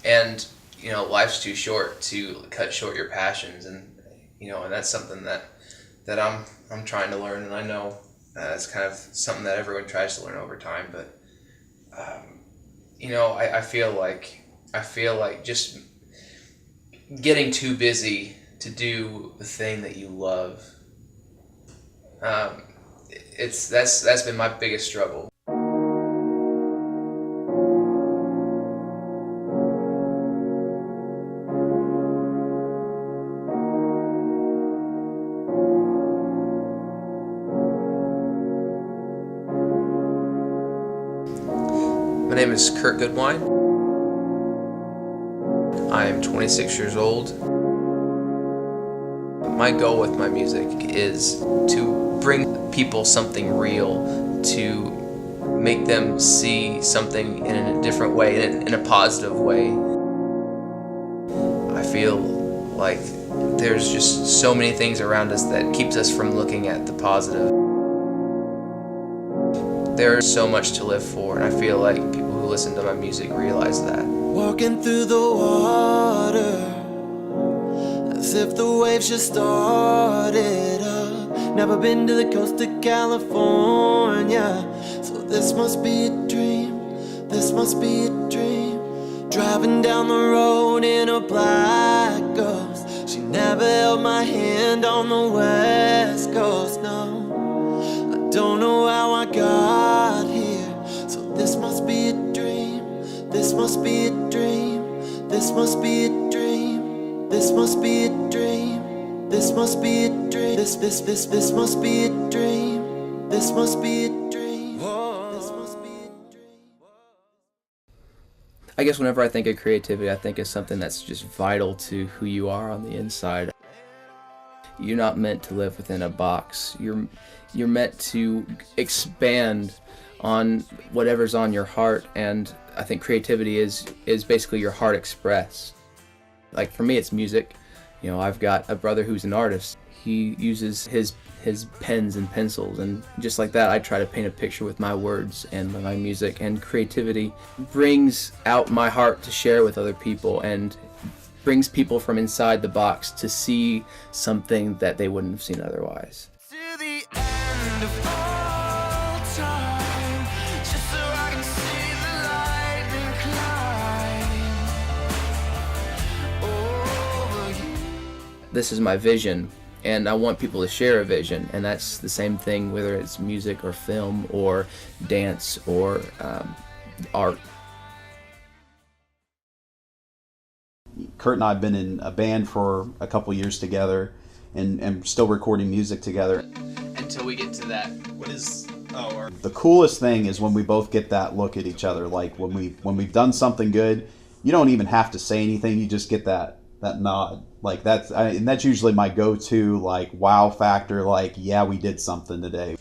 And life's too short to cut short your passions, and that's something that I'm trying to learn, and I know it's kind of something that everyone tries to learn over time. But I feel like just getting too busy to do the thing that you love. That's been my biggest struggle. My name is Curt Goodwine. I am 26 years old. My goal with my music is to bring people something real, to make them see something in a different way, in a positive way. I feel like there's just so many things around us that keeps us from looking at the positive. There's so much to live for, and I feel like people who listen to my music realize that. Walking through the water, as if the waves just started up. Never been to the coast of California, so this must be a dream, this must be a dream. Driving down the road in a black Ghost, she never held my hand on the West Coast, no. I don't know how I got here, so this must be a dream, this must be a dream, this must be a dream, this must be a dream, this must be a dream, this must be a dream, this must be a dream, this must be a dream. I guess whenever I think of creativity, I think of something that's just vital to who you are on the inside. You're not meant to live within a box. You're meant to expand on whatever's on your heart, and I think creativity is basically your heart express. Like for me, it's music. I've got a brother who's an artist. He uses his pens and pencils, and just like that, I try to paint a picture with my words and my music. And creativity brings out my heart to share with other people, and brings people from inside the box to see something that they wouldn't have seen otherwise. To the end of all time, just so I can see the lightning climb over you. This is my vision, and I want people to share a vision, and that's the same thing whether it's music or film or dance or art. Curt and I have been in a band for a couple years together, and still recording music together. Until we get to that. The coolest thing is when we both get that look at each other. Like when we've done something good, you don't even have to say anything. You just get that nod. Like and that's usually my go-to like wow factor. Like, yeah, we did something today.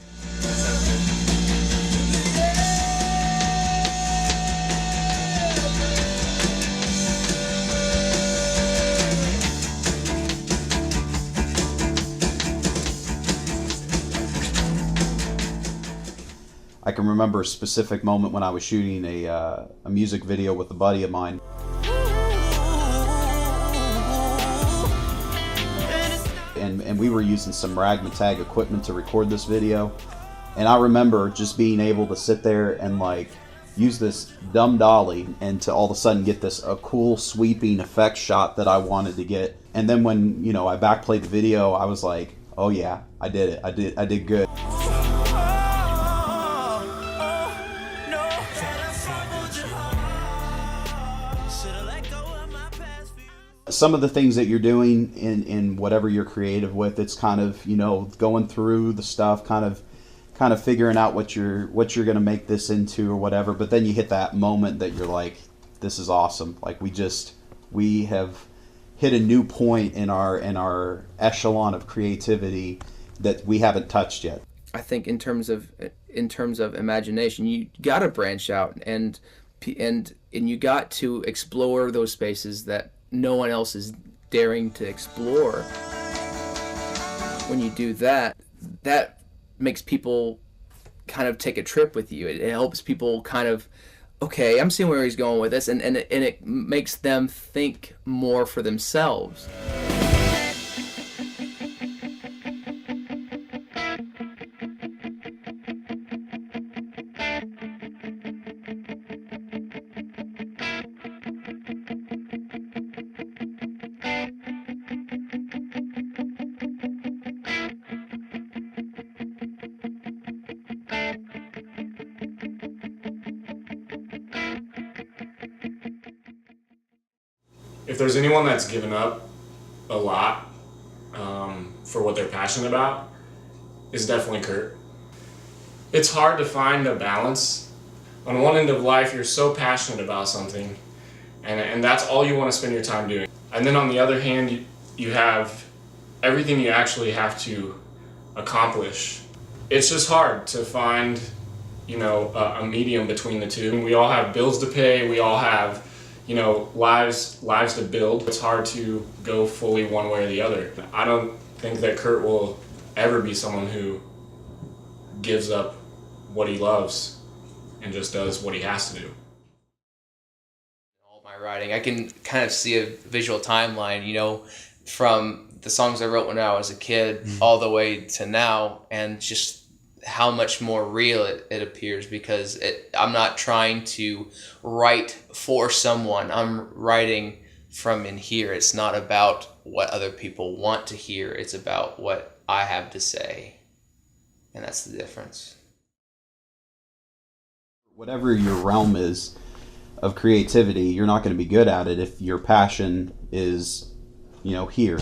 I can remember a specific moment when I was shooting a music video with a buddy of mine. And we were using some ragtag equipment to record this video. And I remember just being able to sit there and like use this dumb dolly and to all of a sudden get a cool sweeping effect shot that I wanted to get. And then when, I backplayed the video, I was like, oh yeah, I did it. I did good. Some of the things that you're doing in whatever you're creative with, it's kind of, going through the stuff, kind of figuring out what you're going to make this into or whatever. But then you hit that moment that you're like, this is awesome. Like we have hit a new point in our echelon of creativity that we haven't touched yet. I think in terms of imagination, you got to branch out and you got to explore those spaces that no one else is daring to explore. When you do that, that makes people kind of take a trip with you. It helps people kind of okay, I'm seeing where he's going with this, and it makes them think more for themselves. If there's anyone that's given up a lot for what they're passionate about, it's definitely Curt. It's hard to find a balance. On one end of life, you're so passionate about something, and that's all you want to spend your time doing. And then on the other hand, you have everything you actually have to accomplish. It's just hard to find, a medium between the two. We all have bills to pay. We all have, lives to build. It's hard to go fully one way or the other. I don't think that Curt will ever be someone who gives up what he loves and just does what he has to do. All my writing, I can kind of see a visual timeline, from the songs I wrote when I was a kid all the way to now, and just how much more real it appears, because I'm not trying to write for someone. I'm writing from in here. It's not about what other people want to hear. It's about what I have to say. And that's the difference. Whatever your realm is of creativity, you're not going to be good at it if your passion is, here.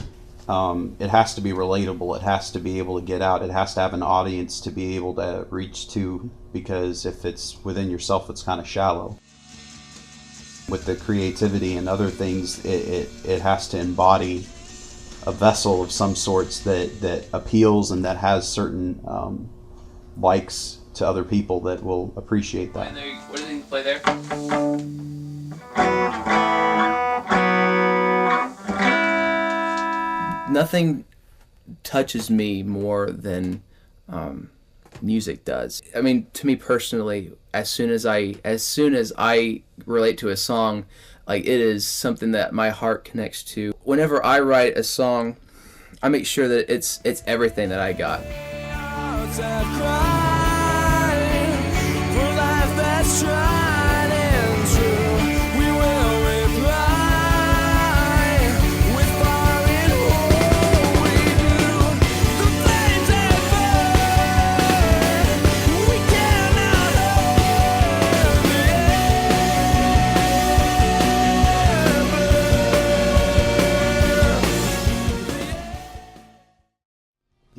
It has to be relatable. It has to be able to get out. It has to have an audience to be able to reach to, because if it's within yourself, it's kind of shallow. With the creativity and other things, it has to embody a vessel of some sorts that appeals and that has certain likes to other people that will appreciate that. What did he play there? Nothing touches me more than music does. I mean, to me personally, as soon as I relate to a song, like, it is something that my heart connects to. Whenever I write a song, I make sure that it's everything that I got.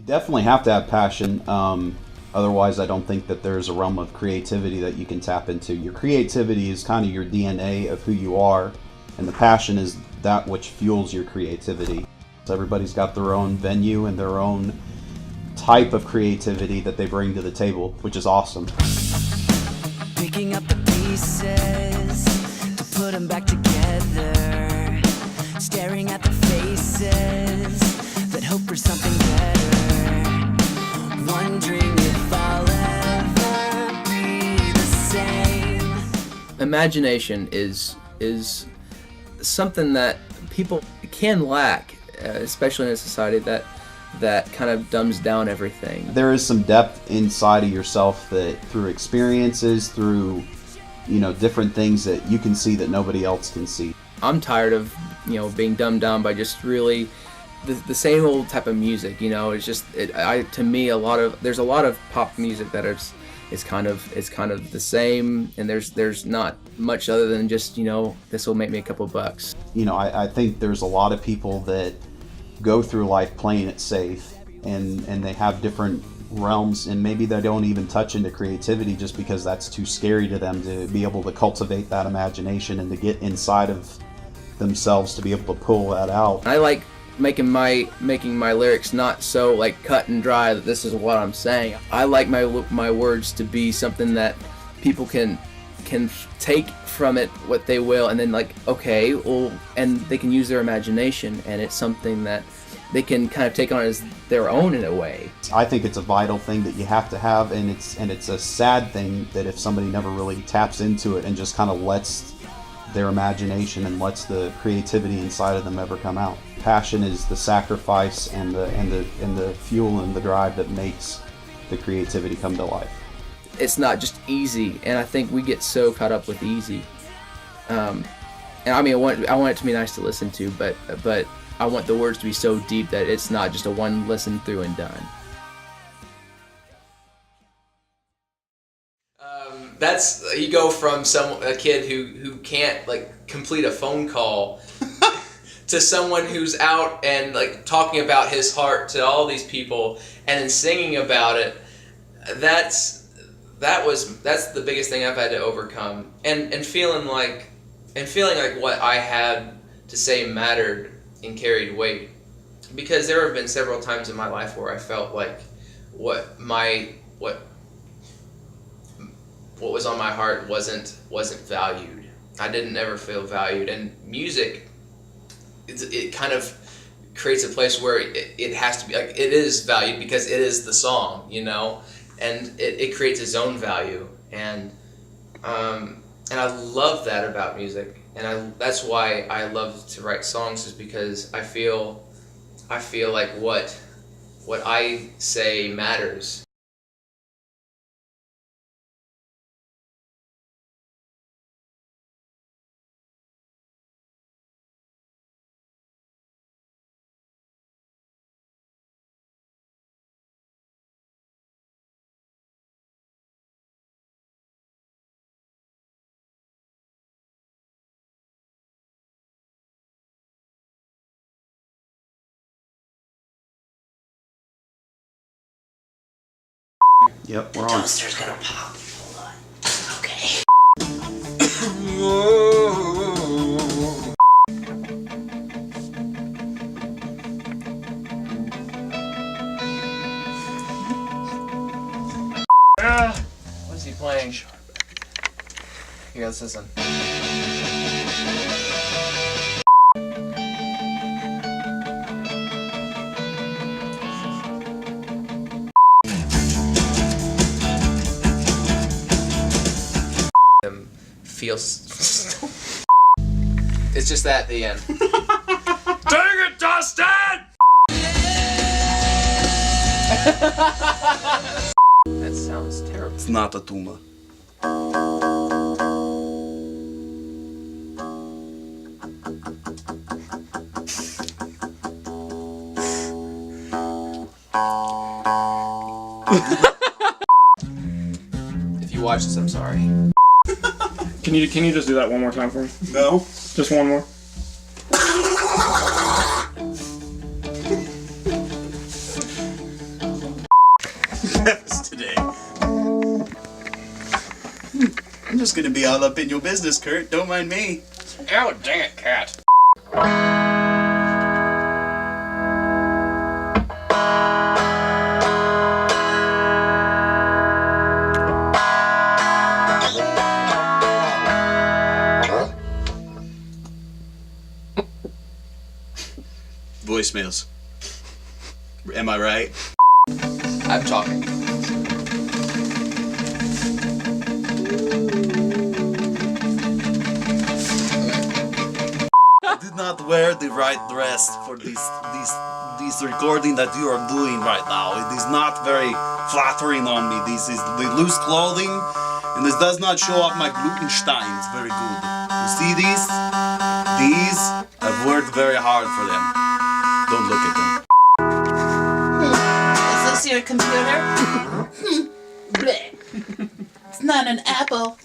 Definitely have to have passion. Otherwise, I don't think that there's a realm of creativity that you can tap into. Your creativity is kind of your DNA of who you are, and the passion is that which fuels your creativity. So everybody's got their own venue and their own type of creativity that they bring to the table, which is awesome. Picking up the pieces to put them back together, staring at the faces that hope for something better. Wondering if I'll ever be the same. Imagination is something that people can lack, especially in a society that kind of dumbs down everything. There is some depth inside of yourself that through experiences, through different things that you can see that nobody else can see. I'm tired of being dumbed down by just really the same old type of music. It's just to me there's a lot of pop music that is kind of the same, and there's not much other than just this will make me a couple bucks. I think there's a lot of people that go through life playing it safe, and they have different realms, and maybe they don't even touch into creativity just because that's too scary to them to be able to cultivate that imagination and to get inside of themselves to be able to pull that out. I like making my lyrics not so like cut and dry that this is what I'm saying. I like my words to be something that people can take from it what they will, and then and they can use their imagination, and it's something that they can kind of take on as their own in a way. I think it's a vital thing that you have to have, and it's a sad thing that if somebody never really taps into it and just kind of lets their imagination and lets the creativity inside of them ever come out. Passion is the sacrifice and the fuel and the drive that makes the creativity come to life. It's not just easy, and I think we get so caught up with easy. And I mean, I want it to be nice to listen to, but I want the words to be so deep that it's not just a one listen through and done. That's you go from a kid who can't like complete a phone call to someone who's out and like talking about his heart to all these people and then singing about it. That's the biggest thing I've had to overcome, and feeling like what I had to say mattered and carried weight, because there have been several times in my life where I felt like what was on my heart wasn't valued. I didn't ever feel valued, and music, it kind of creates a place where it has to be like it is valued because it is the song, you know, and it creates its own value, and I love that about music, and that's why I love to write songs, is because I feel like what I say matters. Yep, we're on. Toaster's gonna pop. Hold on. Okay. What's he playing? Here, let's listen. Feels. It's just that at the end. Dang it, Dustin! That sounds terrible. It's not a tumor. If you watch this, I'm sorry. Can you just do that one more time for me? No. Just one more. Today. I'm just gonna be all up in your business, Curt. Don't mind me. Oh, dang it, cat. Voicemails. Am I right? I'm talking. I did not wear the right dress for this recording that you are doing right now. It is not very flattering on me. This is the loose clothing, and this does not show off my Glutensteins very good. You see these? These, I've worked very hard for them. Don't look at them. Is this your computer? Bleh. It's not an apple.